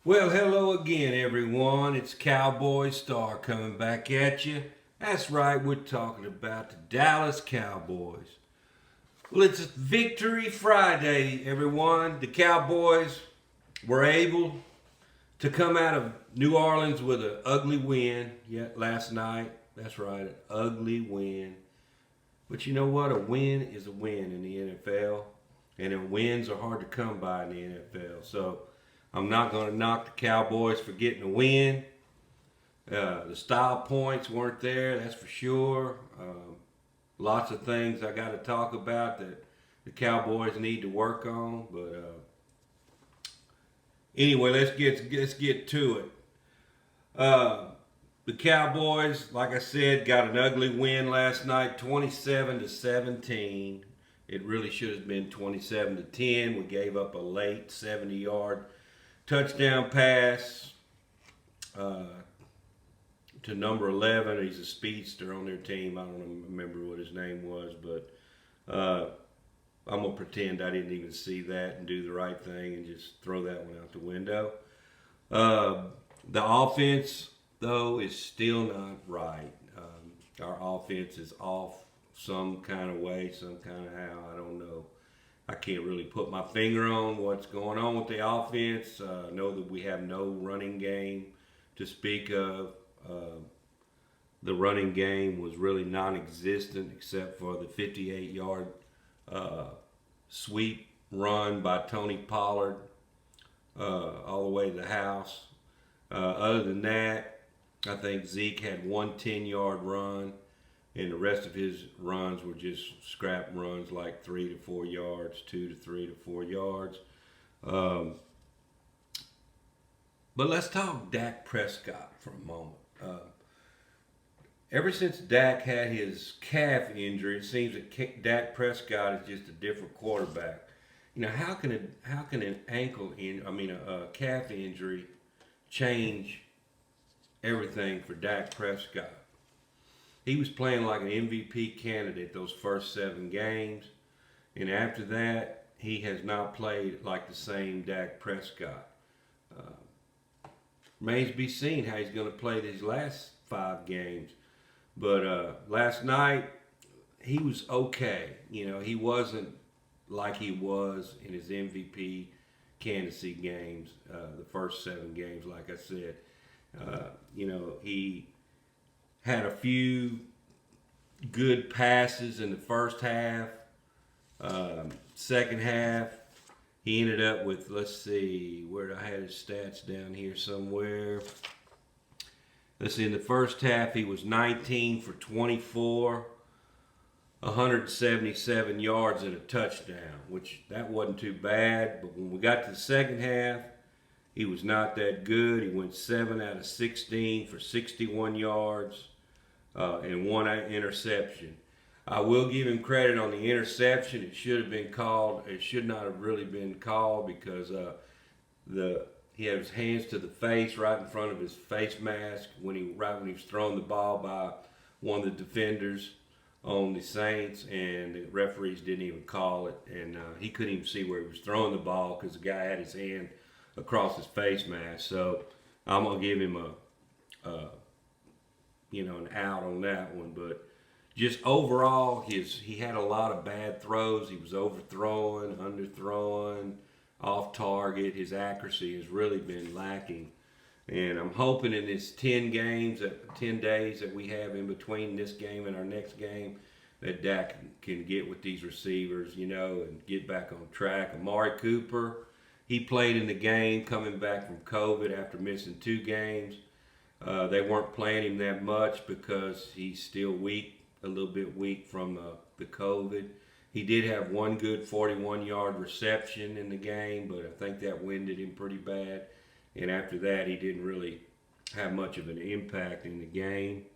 Well, hello again, everyone. It's Cowboy Star coming back at you. That's right, we're talking about the Dallas Cowboys. Well, it's Victory Friday, everyone. The Cowboys were able to come out of New Orleans with an ugly win yet last night. That's right, an ugly win. But you know what? A win is a win in the NFL, and wins are hard to come by in the NFL. So I'm not going to knock the Cowboys for getting a win. The style points weren't there, that's for sure. Lots of things I got to talk about that the Cowboys need to work on. But anyway, let's get to it. The Cowboys, like I said, got an ugly win last night, 27-17. It really should have been 27-10. We gave up a late 70-yard touchdown pass to number 11. He's a speedster on their team. I don't remember what his name was, but I'm going to pretend I didn't even see that and do the right thing and just throw that one out the window. The offense, though, is still not right. Our offense is off some kind of way, some kind of how, I don't know. I can't really put my finger on what's going on with the offense. Know that we have no running game to speak of. The running game was really non-existent except for the 58-yard sweep run by Tony Pollard all the way to the house. Other than that, I think Zeke had one 10-yard run, and the rest of his runs were just scrap runs, like 3 to 4 yards, 2 to 3 to 4 yards. But let's talk Dak Prescott for a moment. Ever since Dak had his calf injury, it seems that Dak Prescott is just a different quarterback. You know, how can an a calf injury change everything for Dak Prescott? He was playing like an MVP candidate those first 7 games, and after that, he has not played like the same Dak Prescott. Remains to be seen how he's going to play these last 5 games. But last night, he was okay. You know, he wasn't like he was in his MVP candidacy games, the first 7 games, like I said. He had a few good passes in the first half. Second half, he ended up with, let's see, where I had his stats down here somewhere. Let's see, in the first half, he was 19 for 24, 177 yards and a touchdown, which that wasn't too bad. But when we got to the second half, he was not that good. He went 7 out of 16 for 61 yards and 1 interception. I will give him credit on the interception. It should have been called. It should not have really been called because he had his hands to the face right in front of his face mask when he was throwing the ball by one of the defenders on the Saints, and the referees didn't even call it, and he couldn't even see where he was throwing the ball because the guy had his hand across his face mask. So I'm gonna give him an out on that one, but just overall, he had a lot of bad throws. He was overthrowing, underthrowing, off target. His accuracy has really been lacking. And I'm hoping in this 10 days that we have in between this game and our next game, that Dak can get with these receivers, and get back on track. Amari Cooper, he played in the game coming back from COVID after missing 2 games. They weren't playing him that much because he's still weak, a little bit weak from the COVID. He did have one good 41-yard reception in the game, but I think that winded him pretty bad. And after that, he didn't really have much of an impact in the game.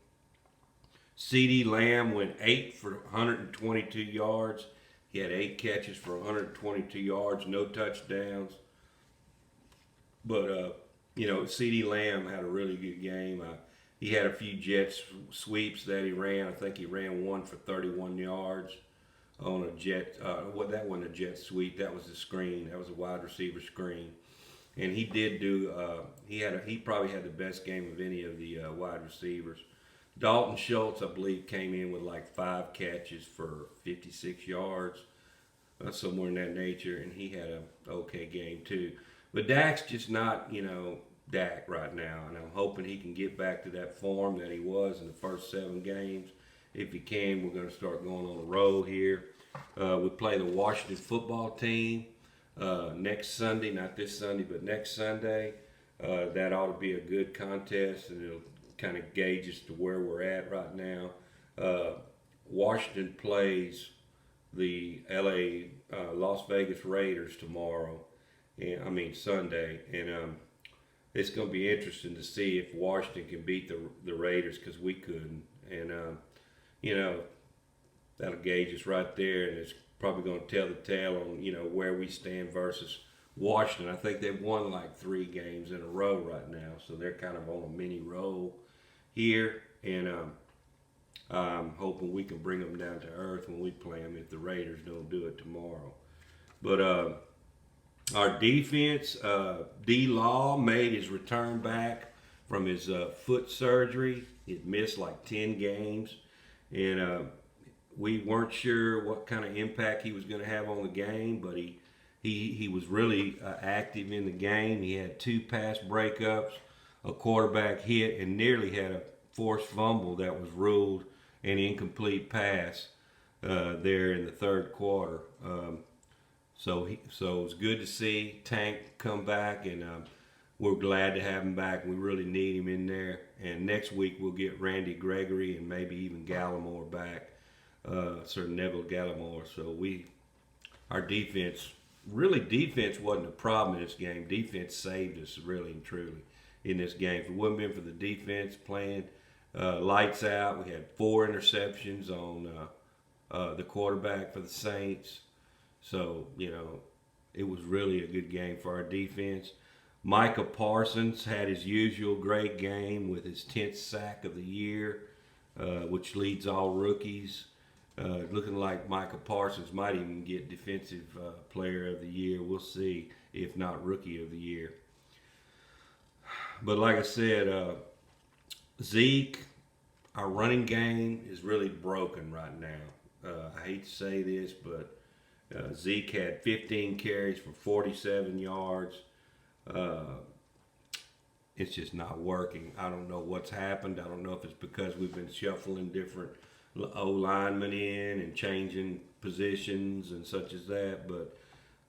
CeeDee Lamb went 8 for 122 yards. He had 8 catches for 122 yards, no touchdowns. But, CeeDee Lamb had a really good game. He had a few jet sweeps that he ran. I think he ran one for 31 yards on a jet. That wasn't a jet sweep. That was a screen. That was a wide receiver screen. and he did do. He probably had the best game of any of the wide receivers. Dalton Schultz, I believe, came in with like 5 catches for 56 yards, somewhere in that nature, and he had a okay game too. But Dak's just not, Dak right now, and I'm hoping he can get back to that form that he was in the first 7 games. If he can, we're going to start going on a roll here. We play the Washington football team next Sunday, not this Sunday, but next Sunday. That ought to be a good contest, and it'll kind of gauge us to where we're at right now. Washington plays the Las Vegas Raiders tomorrow, and Sunday, and it's going to be interesting to see if Washington can beat the Raiders, because we couldn't, and that'll gauge us right there, and it's probably going to tell the tale on where we stand versus Washington. I think they've won like 3 games in a row right now, so they're kind of on a mini roll here, and I'm hoping we can bring them down to earth when we play them if the Raiders don't do it tomorrow. But our defense, D-Law made his return back from his foot surgery. He missed like 10 games, and we weren't sure what kind of impact he was going to have on the game, but he was really active in the game. He had 2 pass breakups, a quarterback hit, and nearly had a forced fumble that was ruled an incomplete pass there in the third quarter. So it was good to see Tank come back, and we're glad to have him back. We really need him in there. And next week we'll get Randy Gregory and maybe even Gallimore back, Sir Neville Gallimore. So our defense wasn't a problem in this game. Defense saved us really and truly in this game. If it wouldn't been for the defense playing lights out, we had 4 interceptions on the quarterback for the Saints. So, it was really a good game for our defense. Micah Parsons had his usual great game with his 10th sack of the year, which leads all rookies. Looking like Micah Parsons might even get Defensive Player of the Year. We'll see, if not Rookie of the Year. But like I said, Zeke, our running game is really broken right now. I hate to say this, but Zeke had 15 carries for 47 yards. It's just not working. I don't know what's happened. I don't know if it's because we've been shuffling different O-linemen in and changing positions and such as that, but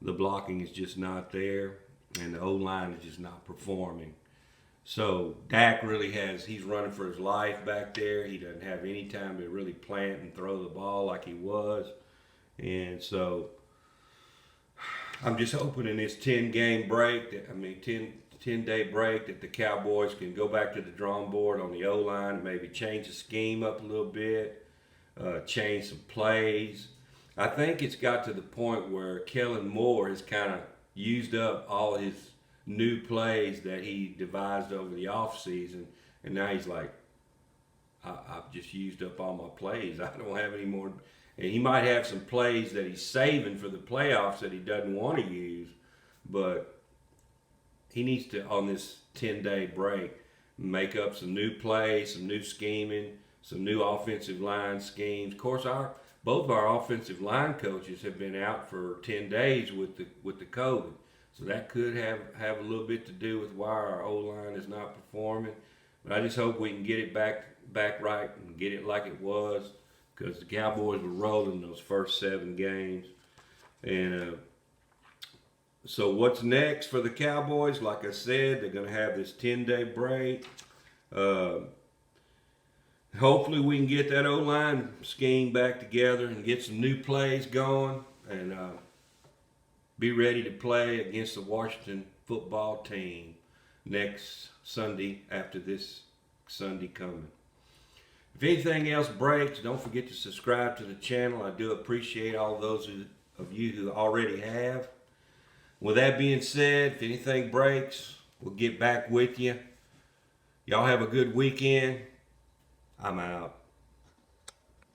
the blocking is just not there, and the O-line is just not performing. So Dak he's running for his life back there. He doesn't have any time to really plant and throw the ball like he was. And so I'm just hoping in this 10-day break that the Cowboys can go back to the drawing board on the O-line and maybe change the scheme up a little bit, change some plays. I think it's got to the point where Kellen Moore has kind of used up all his new plays that he devised over the offseason, and now he's like, I've just used up all my plays. I don't have any more. And he might have some plays that he's saving for the playoffs that he doesn't want to use, but he needs to, on this 10-day break, make up some new plays, some new scheming, some new offensive line schemes. Of course, both of our offensive line coaches have been out for 10 days with the COVID. So that could have a little bit to do with why our O-line is not performing. But I just hope we can get it back right and get it like it was, because the Cowboys were rolling those first 7 games. And so what's next for the Cowboys? Like I said, they're going to have this 10-day break. Hopefully we can get that O-line scheme back together and get some new plays going, and be ready to play against the Washington football team next Sunday after this Sunday coming. If anything else breaks, don't forget to subscribe to the channel. I do appreciate all those of you who already have. With that being said, if anything breaks, we'll get back with you. Y'all have a good weekend. I'm out.